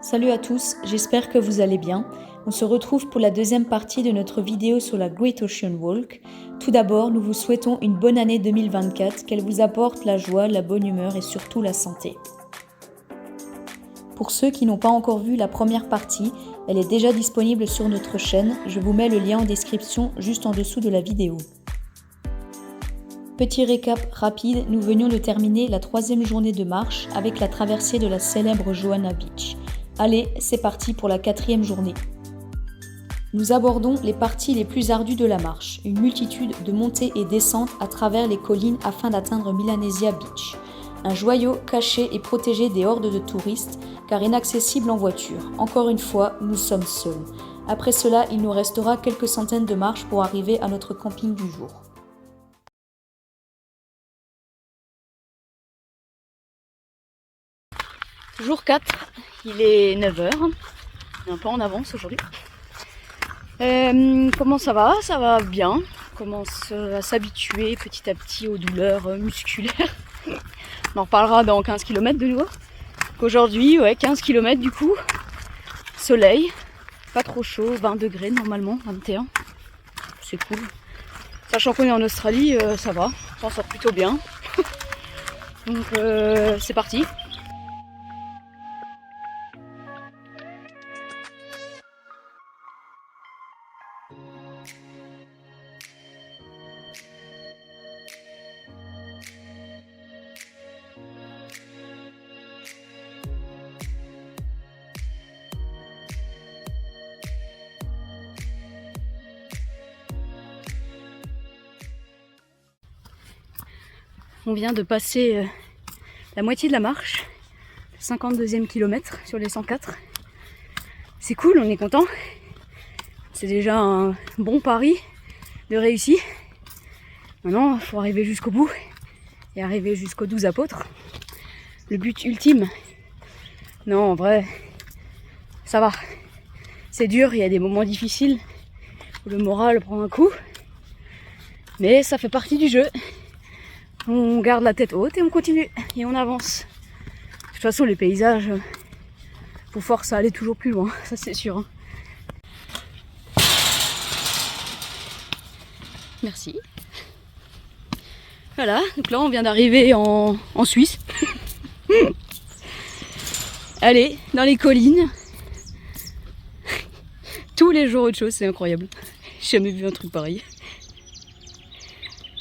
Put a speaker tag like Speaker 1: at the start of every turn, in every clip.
Speaker 1: Salut à tous, j'espère que vous allez bien. On se retrouve pour la deuxième partie de notre vidéo sur la Great Ocean Walk. Tout d'abord, nous vous souhaitons une bonne année 2024, qu'elle vous apporte la joie, la bonne humeur et surtout la santé. Pour ceux qui n'ont pas encore vu la première partie, elle est déjà disponible sur notre chaîne, je vous mets le lien en description juste en dessous de la vidéo. Petit récap rapide, nous venions de terminer la 3e journée de marche avec la traversée de la célèbre Joanna Beach. Allez, c'est parti pour la 4e journée. Nous abordons les parties les plus ardues de la marche, une multitude de montées et descentes à travers les collines afin d'atteindre Melanesia Beach. Un joyau caché et protégé des hordes de touristes, car inaccessible en voiture. Encore une fois, nous sommes seuls. Après cela, il nous restera quelques centaines de marches pour arriver à notre camping du jour. Jour 4, il est 9h, on est un peu en avance aujourd'hui. Comment ça va? Ça va bien, on commence à s'habituer petit à petit aux douleurs musculaires. On en reparlera dans 15 km de nouveau. Aujourd'hui, 15 km du coup, soleil, pas trop chaud, 20 degrés normalement, 21, c'est cool. Sachant qu'on est en Australie, ça va, on s'en sort plutôt bien. Donc c'est parti. On vient de passer la moitié de la marche, 52e kilomètre sur les 104. C'est cool, on est content. C'est déjà un bon pari de réussi. Maintenant, il faut arriver jusqu'au bout et arriver jusqu'aux 12 apôtres. Le but ultime. Non, en vrai, ça va. C'est dur, il y a des moments difficiles où le moral prend un coup. Mais ça fait partie du jeu. On garde la tête haute et on continue. Et on avance. De toute façon, les paysages vous forcent à aller toujours plus loin. Ça, c'est sûr. Merci. Voilà, donc là on vient d'arriver en Suisse. Allez, dans les collines. Tous les jours autre chose, c'est incroyable. J'ai jamais vu un truc pareil.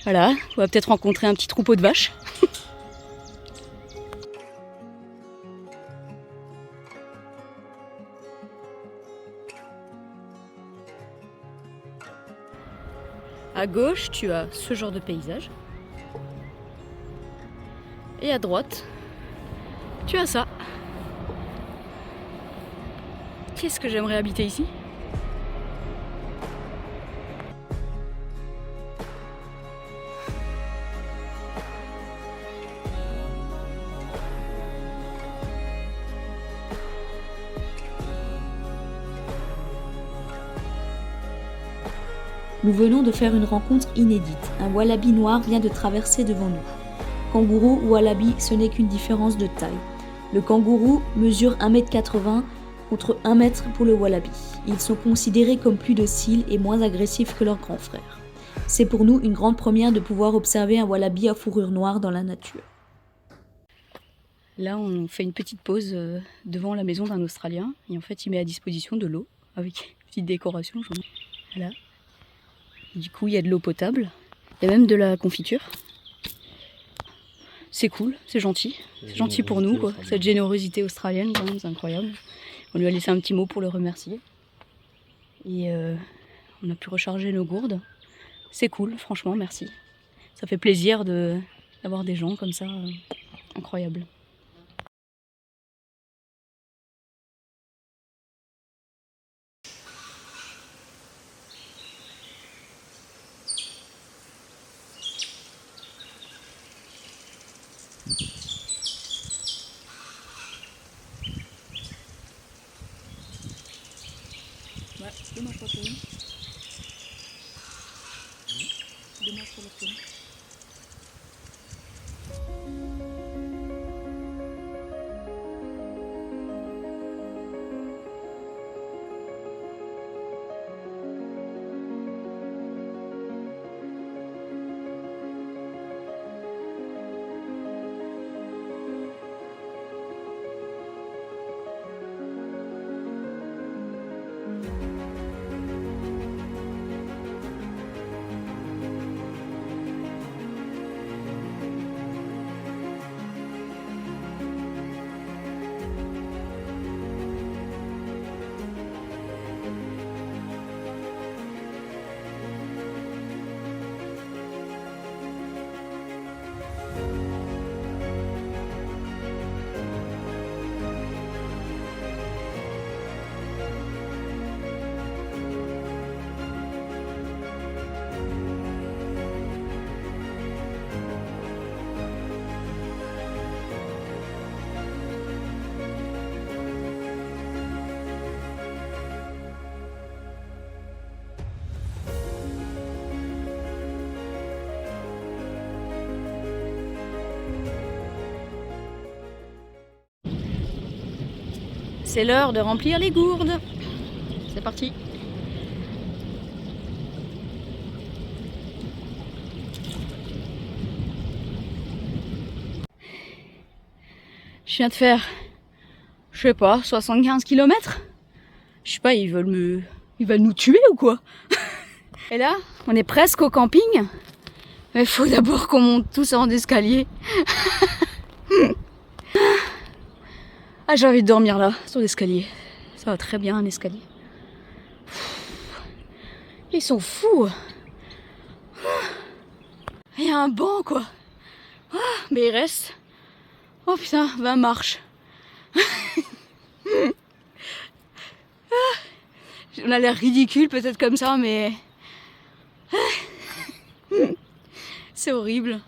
Speaker 1: Voilà, on va peut-être rencontrer un petit troupeau de vaches. À gauche, tu as ce genre de paysage. Et à droite, tu as ça. Qu'est-ce que j'aimerais habiter ici? Nous venons de faire une rencontre inédite. Un wallaby noir vient de traverser devant nous. Kangourou ou wallaby, ce n'est qu'une différence de taille. Le kangourou mesure 1,80 m contre 1 m pour le wallaby. Ils sont considérés comme plus dociles et moins agressifs que leurs grands frères. C'est pour nous une grande première de pouvoir observer un wallaby à fourrure noire dans la nature. Là, on fait une petite pause devant la maison d'un Australien et en fait, il met à disposition de l'eau avec une petite décoration. Voilà. Du coup, il y a de l'eau potable. Il y a même de la confiture. C'est cool, c'est gentil. C'est gentil pour nous, quoi. Cette générosité australienne, quand même, c'est incroyable. On lui a laissé un petit mot pour le remercier. Et on a pu recharger nos gourdes. C'est cool, franchement, merci. Ça fait plaisir d'avoir des gens comme ça, incroyables. Ouais, dommage pas pour nous. Dommage pour la faune. C'est l'heure de remplir les gourdes. C'est parti. Je viens de faire, je sais pas, 75 km. Je sais pas, ils veulent nous tuer ou quoi? Et là, on est presque au camping. Mais il faut d'abord qu'on monte tous en escalier. Ah, j'ai envie de dormir là, sur l'escalier. Ça va très bien, un escalier. Ils sont fous. Il y a un banc, quoi. Mais il reste... Oh putain, 20 marches. On a l'air ridicule peut-être comme ça, mais... C'est horrible.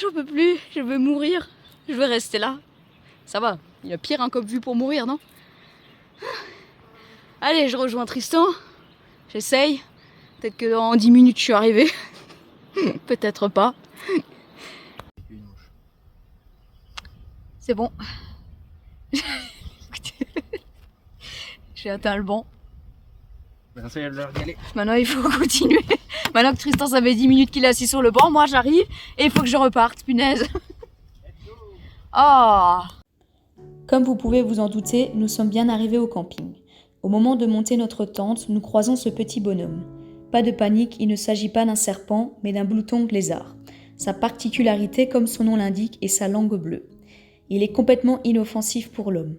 Speaker 1: J'en peux plus, je veux mourir. Je veux rester là. Ça va, il y a pire un cop vu pour mourir, non? Allez, je rejoins Tristan. J'essaye. Peut-être que dans 10 minutes je suis arrivée. Peut-être pas. C'est bon. J'ai atteint le banc. Maintenant il faut continuer. Maintenant que Tristan ça fait 10 minutes qu'il est assis sur le banc, moi j'arrive et il faut que je reparte, punaise. Oh.
Speaker 2: Comme vous pouvez vous en douter, nous sommes bien arrivés au camping. Au moment de monter notre tente, nous croisons ce petit bonhomme. Pas de panique, il ne s'agit pas d'un serpent, mais d'un blouton lézard. Sa particularité, comme son nom l'indique, est sa langue bleue. Il est complètement inoffensif pour l'homme.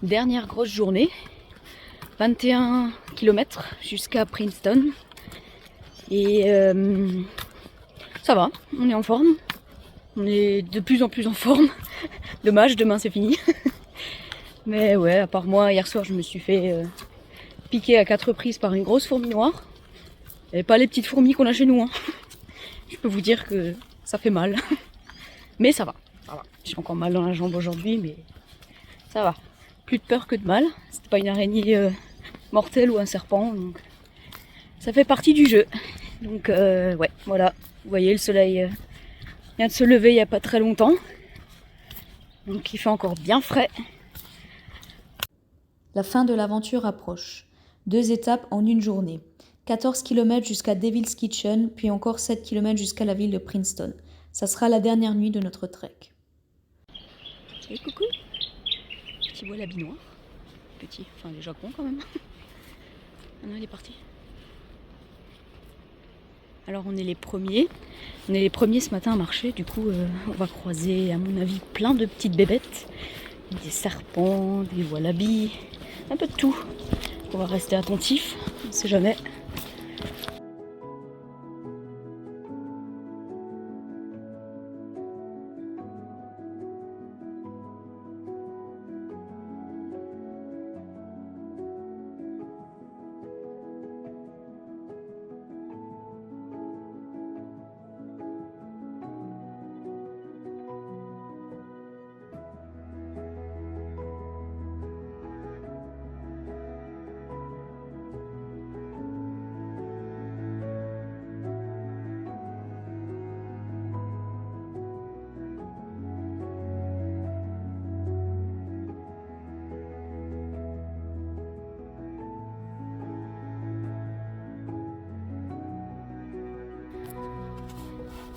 Speaker 1: Dernière grosse journée, 21 km jusqu'à Princeton. Et ça va, on est en forme. On est de plus en plus en forme. Dommage, demain c'est fini. Mais ouais, à part moi, hier soir je me suis fait piquer à 4 reprises par une grosse fourmi noire. Et pas les petites fourmis qu'on a chez nous. Hein. Je peux vous dire que ça fait mal. Mais ça va. J'ai encore mal dans la jambe aujourd'hui, mais ça va. Plus de peur que de mal. C'est pas une araignée mortelle ou un serpent, donc ça fait partie du jeu. Donc ouais, voilà. Vous voyez, le soleil vient de se lever il n'y a pas très longtemps. Donc il fait encore bien frais.
Speaker 2: La fin de l'aventure approche. 2 étapes en une journée. 14 km jusqu'à Devil's Kitchen, puis encore 7 km jusqu'à la ville de Princeton. Ça sera la dernière nuit de notre trek.
Speaker 1: Et coucou. Petit wallaby noir. Petit, enfin déjà grand quand même. Ah non, il est parti. Alors on est les premiers. On est les premiers ce matin à marcher. Du coup, on va croiser, à mon avis, plein de petites bébêtes. Des serpents, des wallabies, un peu de tout. On va rester attentifs, on ne sait jamais.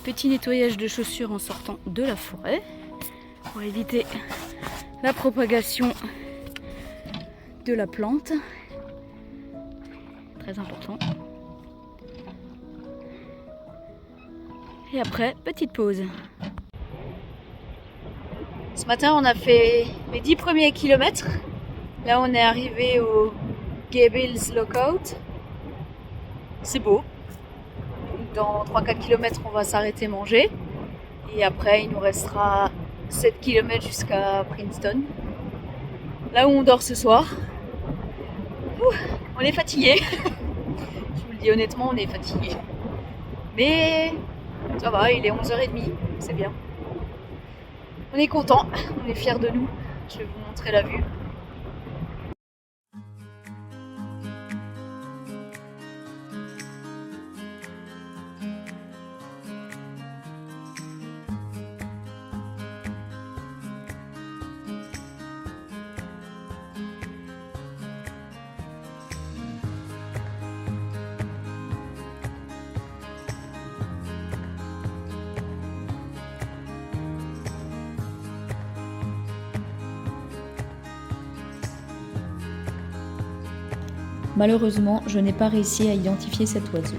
Speaker 1: Petit nettoyage de chaussures en sortant de la forêt pour éviter la propagation de la plante. Très important. Et après, petite pause. Ce matin, on a fait les 10 premiers kilomètres. Là, on est arrivé au Gables Lookout. C'est beau. Dans 3-4 km, on va s'arrêter manger. Et après, il nous restera 7 km jusqu'à Princeton. Là où on dort ce soir. On est fatigué. Je vous le dis honnêtement, on est fatigué. Mais ça va, il est 11h30, c'est bien. On est content, on est fiers de nous. Je vais vous montrer la vue.
Speaker 2: Malheureusement, je n'ai pas réussi à identifier cet oiseau.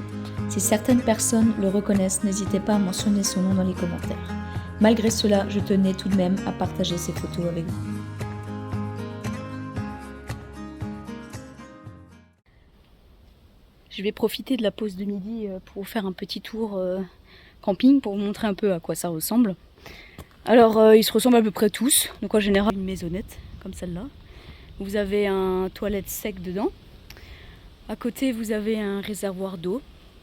Speaker 2: Si certaines personnes le reconnaissent, n'hésitez pas à mentionner son nom dans les commentaires. Malgré cela, je tenais tout de même à partager ces photos avec vous.
Speaker 1: Je vais profiter de la pause de midi pour vous faire un petit tour camping pour vous montrer un peu à quoi ça ressemble. Alors, ils se ressemblent à peu près tous. Donc en général, une maisonnette comme celle-là. Vous avez un toilette sec dedans. À côté, vous avez un réservoir d'eau,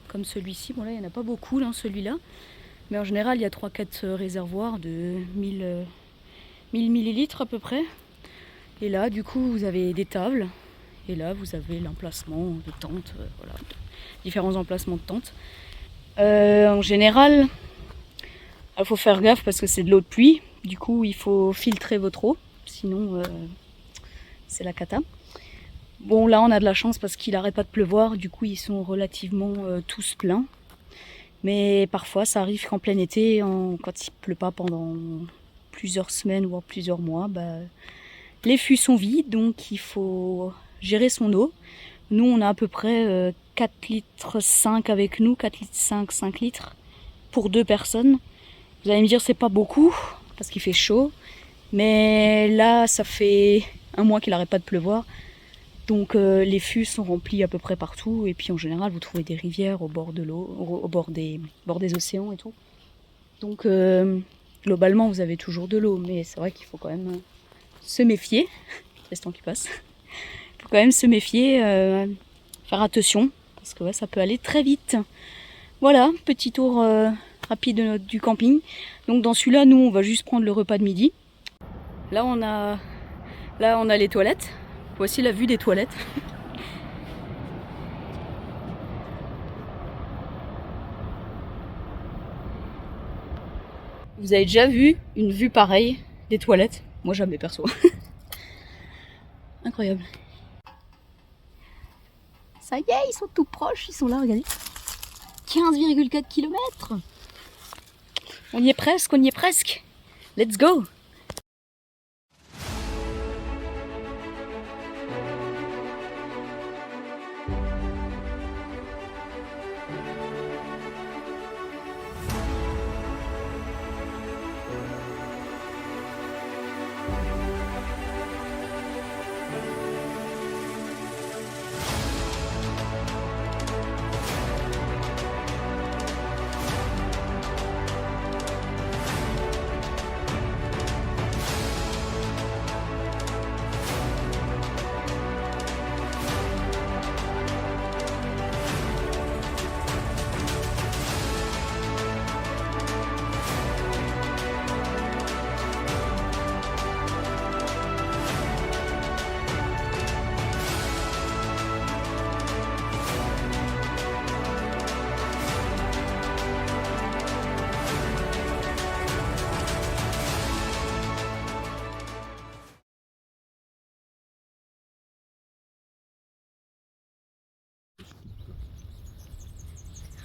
Speaker 1: comme celui-ci. Bon là, il n'y en a pas beaucoup dans celui-là. Mais en général, il y a 3-4 réservoirs de 1000 millilitres à peu près. Et là, du coup, vous avez des tables. Et là, vous avez l'emplacement de tentes. Voilà, différents emplacements de tentes. En général, il faut faire gaffe parce que c'est de l'eau de pluie. Du coup, il faut filtrer votre eau. Sinon, c'est la cata. Bon, là, on a de la chance parce qu'il n'arrête pas de pleuvoir. Du coup, ils sont relativement tous pleins. Mais parfois, ça arrive qu'en plein été, quand il ne pleut pas pendant plusieurs semaines, voire plusieurs mois, les fûts sont vides. Donc, il faut gérer son eau. Nous, on a à peu près 4 litres 5 avec nous, 4 litres 5 litres pour 2 personnes. Vous allez me dire, c'est pas beaucoup parce qu'il fait chaud. Mais là, ça fait un mois qu'il n'arrête pas de pleuvoir. Donc les fûts sont remplis à peu près partout. Et puis en général, vous trouvez des rivières au bord de l'eau, au bord des océans et tout. Donc globalement, vous avez toujours de l'eau. Mais c'est vrai qu'il faut quand même se méfier. C'est le temps qui passe. Il faut quand même se méfier, faire attention. Parce que ouais, ça peut aller très vite. Voilà, petit tour rapide du camping. Donc dans celui-là, nous, on va juste prendre le repas de midi. Là, on a les toilettes. Voici la vue des toilettes. Vous avez déjà vu une vue pareille des toilettes? Moi jamais perso. Incroyable. Ça y est, ils sont tout proches, ils sont là, regardez. 15,4 km. On y est presque, on y est presque. Let's go.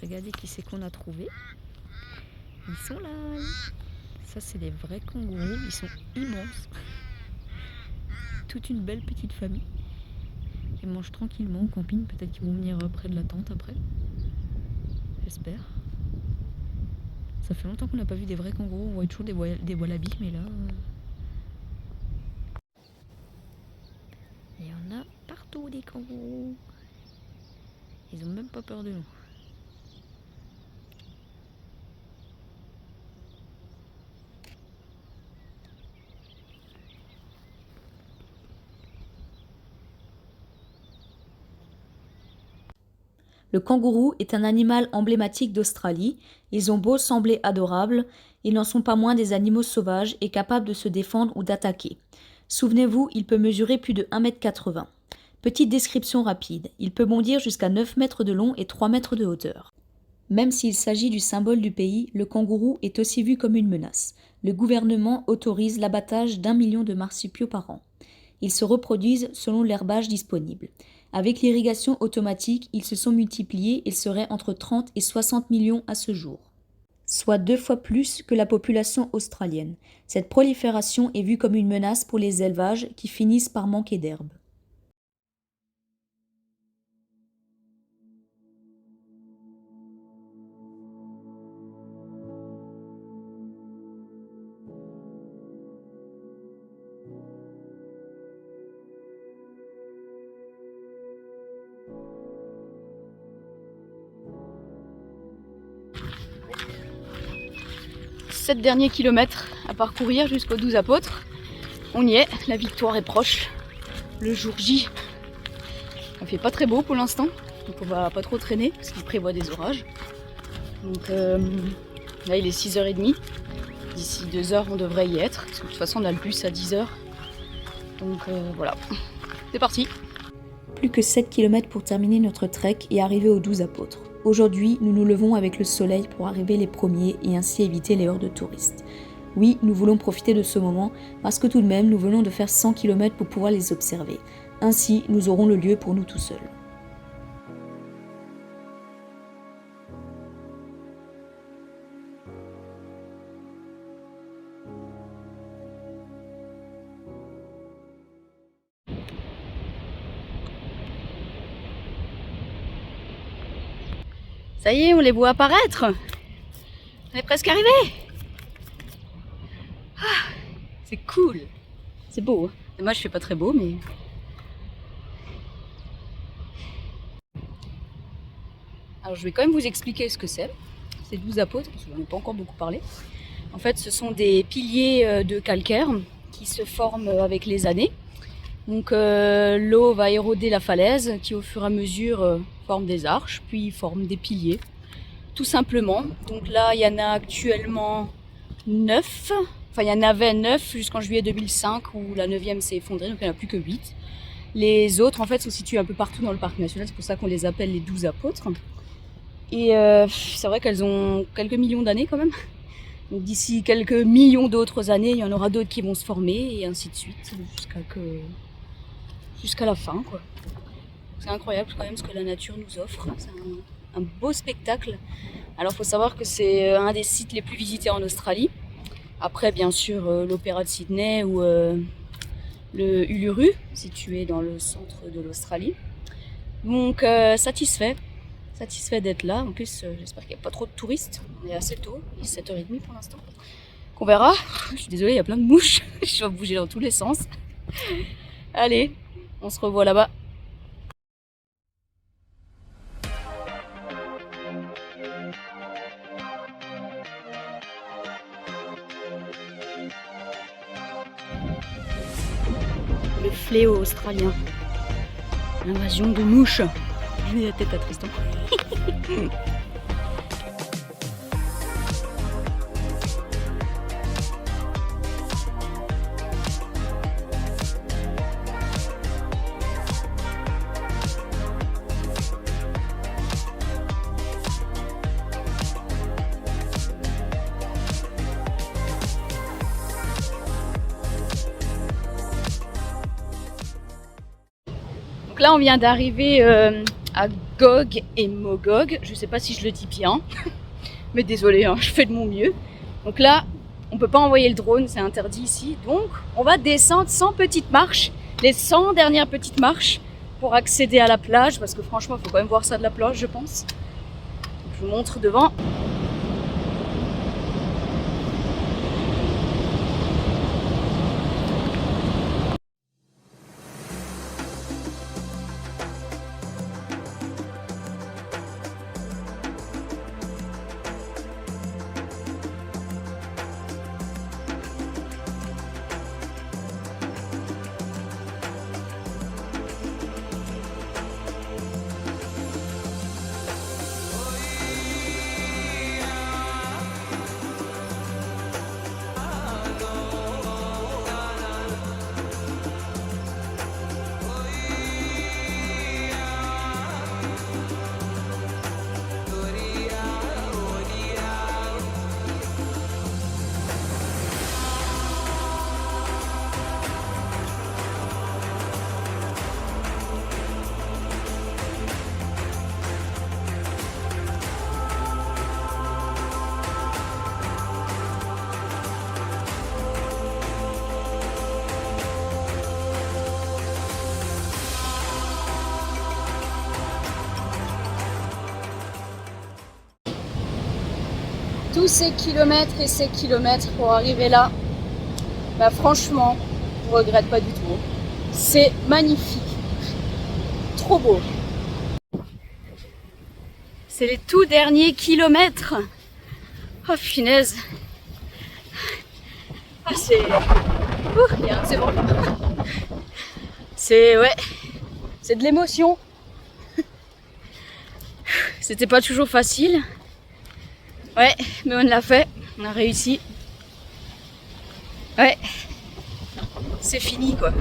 Speaker 1: Regardez qui c'est qu'on a trouvé.
Speaker 3: Ils sont là. Ça, c'est des vrais kangourous. Ils sont immenses. Toute une belle petite famille. Ils mangent tranquillement au camping. Peut-être qu'ils vont venir près de la tente après. J'espère. Ça fait longtemps qu'on n'a pas vu des vrais kangourous. On voit toujours des wallabies, mais là... Il y en a partout des kangourous. Ils ont même pas peur de nous.
Speaker 2: Le kangourou est un animal emblématique d'Australie. Ils ont beau sembler adorables, ils n'en sont pas moins des animaux sauvages et capables de se défendre ou d'attaquer. Souvenez-vous, il peut mesurer plus de 1,80 m. Petite description rapide, il peut bondir jusqu'à 9 mètres de long et 3 mètres de hauteur. Même s'il s'agit du symbole du pays, le kangourou est aussi vu comme une menace. Le gouvernement autorise l'abattage d'1 million de marsupiaux par an. Ils se reproduisent selon l'herbage disponible. Avec l'irrigation automatique, ils se sont multipliés et seraient entre 30 et 60 millions à ce jour, soit 2 fois plus que la population australienne. Cette prolifération est vue comme une menace pour les élevages qui finissent par manquer d'herbe.
Speaker 1: Sept derniers kilomètres à parcourir jusqu'aux 12 apôtres. On y est, la victoire est proche. Le jour J, il fait pas très beau pour l'instant, donc on va pas trop traîner parce qu'il prévoit des orages. Donc là il est 6h30. D'ici 2h on devrait y être, parce que de toute façon on a le bus à 10h. Donc voilà, c'est parti.
Speaker 2: Plus que 7 km pour terminer notre trek et arriver aux 12 apôtres. Aujourd'hui, nous nous levons avec le soleil pour arriver les premiers et ainsi éviter les heures de touristes. Oui, nous voulons profiter de ce moment parce que tout de même, nous venons de faire 100 km pour pouvoir les observer. Ainsi, nous aurons le lieu pour nous tout seuls.
Speaker 1: Ça y est, on les voit apparaître. On est presque arrivé. Ah, c'est cool. C'est beau. Hein. Dommage, je fais pas très beau, mais... Alors, je vais quand même vous expliquer ce que c'est. C'est 12 apôtres, parce que j'en ai pas encore beaucoup parlé. En fait, ce sont des piliers de calcaire qui se forment avec les années. Donc, l'eau va éroder la falaise, qui au fur et à mesure forme des arches, puis forme des piliers, tout simplement. Donc là, il y en a actuellement 9. Enfin, il y en avait 9 jusqu'en juillet 2005 où la 9e s'est effondrée, donc il n'y en a plus que 8. Les autres, en fait, sont situés un peu partout dans le parc national, c'est pour ça qu'on les appelle les 12 apôtres. Et c'est vrai qu'elles ont quelques millions d'années quand même. Donc d'ici quelques millions d'autres années, il y en aura d'autres qui vont se former et ainsi de suite, jusqu'à la fin, quoi. C'est incroyable quand même ce que la nature nous offre. C'est un beau spectacle. Alors il faut savoir que c'est un des sites les plus visités en Australie. Après bien sûr l'Opéra de Sydney ou le Uluru, situé dans le centre de l'Australie. Donc satisfait d'être là. En plus j'espère qu'il n'y a pas trop de touristes. On est assez tôt, il est 7h30 pour l'instant. On verra. Je suis désolée, il y a plein de mouches. Je vais bouger dans tous les sens. Allez, on se revoit là-bas. Le fléau australien. L'invasion de mouches. Je mets la tête à Tristan. Donc là on vient d'arriver à Gog et Mogog, je sais pas si je le dis bien. Mais désolé, hein, je fais de mon mieux. Donc là, on peut pas envoyer le drone, c'est interdit ici. Donc on va descendre 100 petites marches, les 100 dernières petites marches pour accéder à la plage. Parce que franchement, il faut quand même voir ça de la plage, je pense. Donc, je vous montre devant. Tous ces kilomètres et ces kilomètres pour arriver là, bah franchement, je regrette pas du tout. C'est magnifique, trop beau. C'est les tout derniers kilomètres. Oh finesse. Ah c'est... c'est bon. C'est... ouais. C'est de l'émotion. C'était pas toujours facile. Ouais, mais on l'a fait, on a réussi. Ouais, c'est fini quoi.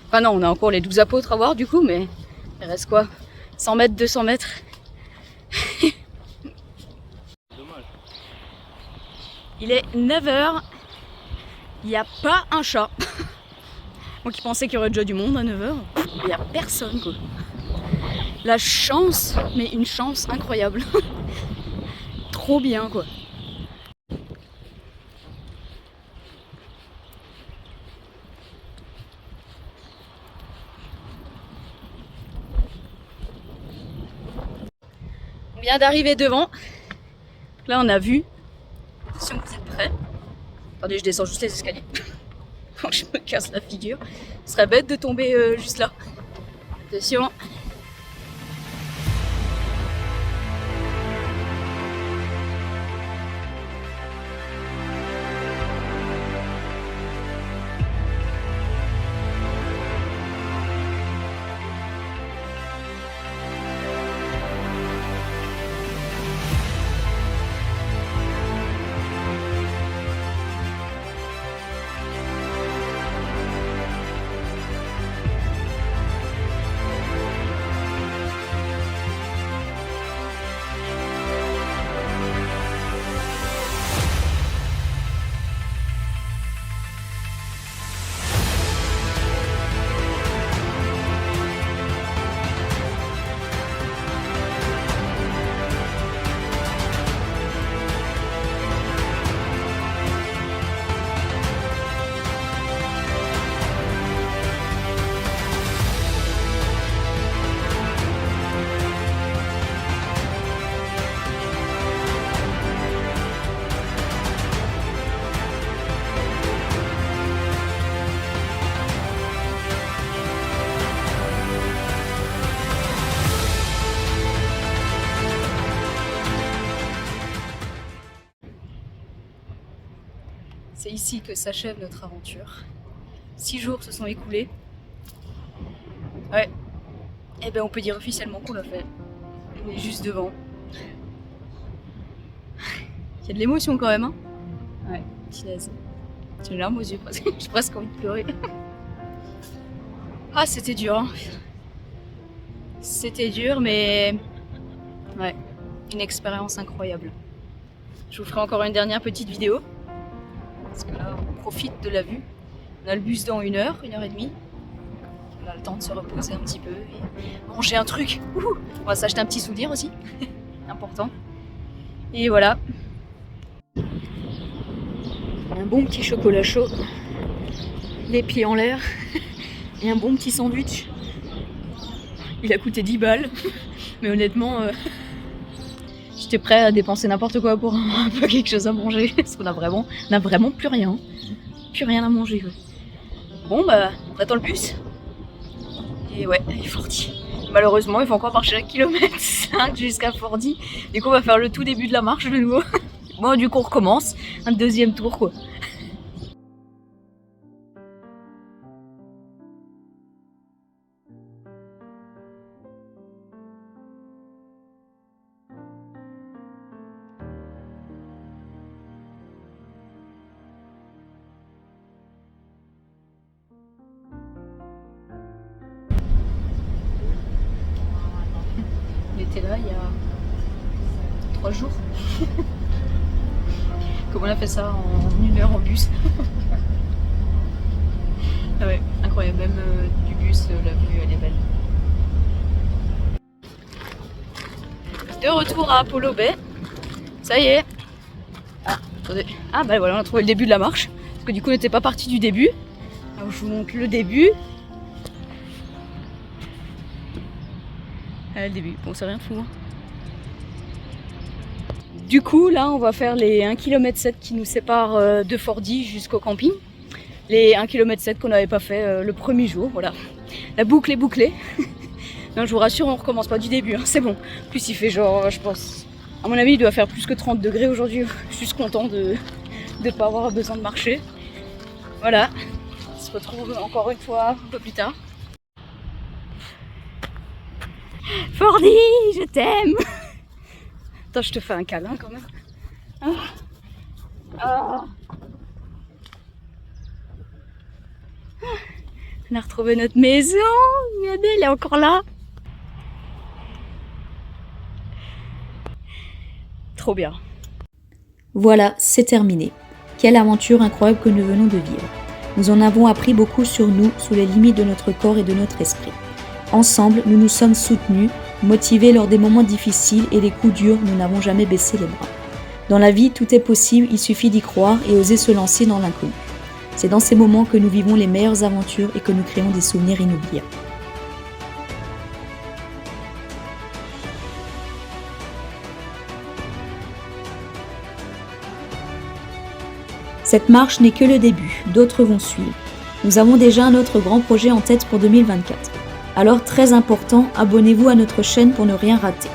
Speaker 1: Enfin non, on a encore les 12 apôtres à voir du coup, mais il reste quoi, 100 mètres, 200 mètres. Il est 9h, il n'y a pas un chat. Moi qui pensais qu'il y aurait déjà du monde à 9h, il n'y a personne quoi. La chance, mais une chance incroyable. Trop bien quoi. On vient d'arriver devant. Là on a vu. Si on est prêt. Attendez, je descends juste les escaliers. Je me casse la figure. Ce serait bête de tomber juste là. Attention. C'est ici que s'achève notre aventure. 6 jours se sont écoulés. Ouais. Et ben on peut dire officiellement qu'on l'a fait. On est juste devant. Il y a de l'émotion quand même, hein. Ouais, punaise. J'ai une larme aux yeux parce que j'ai presque envie de pleurer. Ah, c'était dur, hein. C'était dur, mais... ouais, une expérience incroyable. Je vous ferai encore une dernière petite vidéo. Parce que là, on profite de la vue. On a le bus dans 1 heure, 1h30. On a le temps de se reposer un petit peu et manger un truc. On va s'acheter un petit souvenir aussi. Important. Et voilà. Un bon petit chocolat chaud, les pieds en l'air et un bon petit sandwich. Il a coûté 10 balles, mais honnêtement, j'étais prêt à dépenser n'importe quoi pour un peu quelque chose à manger, parce qu'on a vraiment plus rien. Plus rien à manger. Ouais. Bon bah, on attend le bus. Et ouais, il est Fordy. Malheureusement, il faut encore marcher 1 km 5 jusqu'à Fordy. Du coup, on va faire le tout début de la marche de nouveau. Bon, du coup, on recommence. Un deuxième tour, quoi. Il était là il y a 3 jours. Comme on a fait ça en 1 heure en bus. Ah ouais, incroyable, même du bus, la vue elle est belle. De retour à Apollo Bay. Ça y est. Ah, attendez. Ah bah voilà, on a trouvé le début de la marche. Parce que du coup on n'était pas parti du début. Alors je vous montre le début. Ah, le début, bon c'est rien de fou. Hein. Du coup là on va faire les 1,7 km qui nous séparent de Fordy jusqu'au camping. Les 1,7 km qu'on n'avait pas fait le premier jour, voilà. La boucle est bouclée. Non, je vous rassure, on recommence pas du début, hein, c'est bon. En plus il fait genre, je pense, à mon avis il doit faire plus que 30 degrés aujourd'hui. Je suis juste content de ne pas avoir besoin de marcher. Voilà, on se retrouve encore une fois un peu plus tard. Fordy, je t'aime. Attends, je te fais un câlin quand même. Ah. On a retrouvé notre maison. Regardez, elle est encore là. Trop bien.
Speaker 2: Voilà, c'est terminé. Quelle aventure incroyable que nous venons de vivre. Nous en avons appris beaucoup sur nous, sous les limites de notre corps et de notre esprit. Ensemble, nous nous sommes soutenus, motivés lors des moments difficiles et des coups durs, nous n'avons jamais baissé les bras. Dans la vie, tout est possible, il suffit d'y croire et oser se lancer dans l'inconnu. C'est dans ces moments que nous vivons les meilleures aventures et que nous créons des souvenirs inoubliables. Cette marche n'est que le début, d'autres vont suivre. Nous avons déjà un autre grand projet en tête pour 2024. Alors très important, abonnez-vous à notre chaîne pour ne rien rater.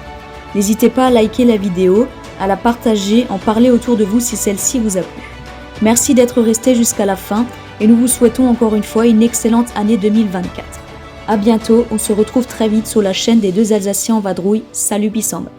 Speaker 2: N'hésitez pas à liker la vidéo, à la partager, en parler autour de vous si celle-ci vous a plu. Merci d'être resté jusqu'à la fin et nous vous souhaitons encore une fois une excellente année 2024. À bientôt, on se retrouve très vite sur la chaîne des 2 Alsaciens en vadrouille. Salut Bissamba.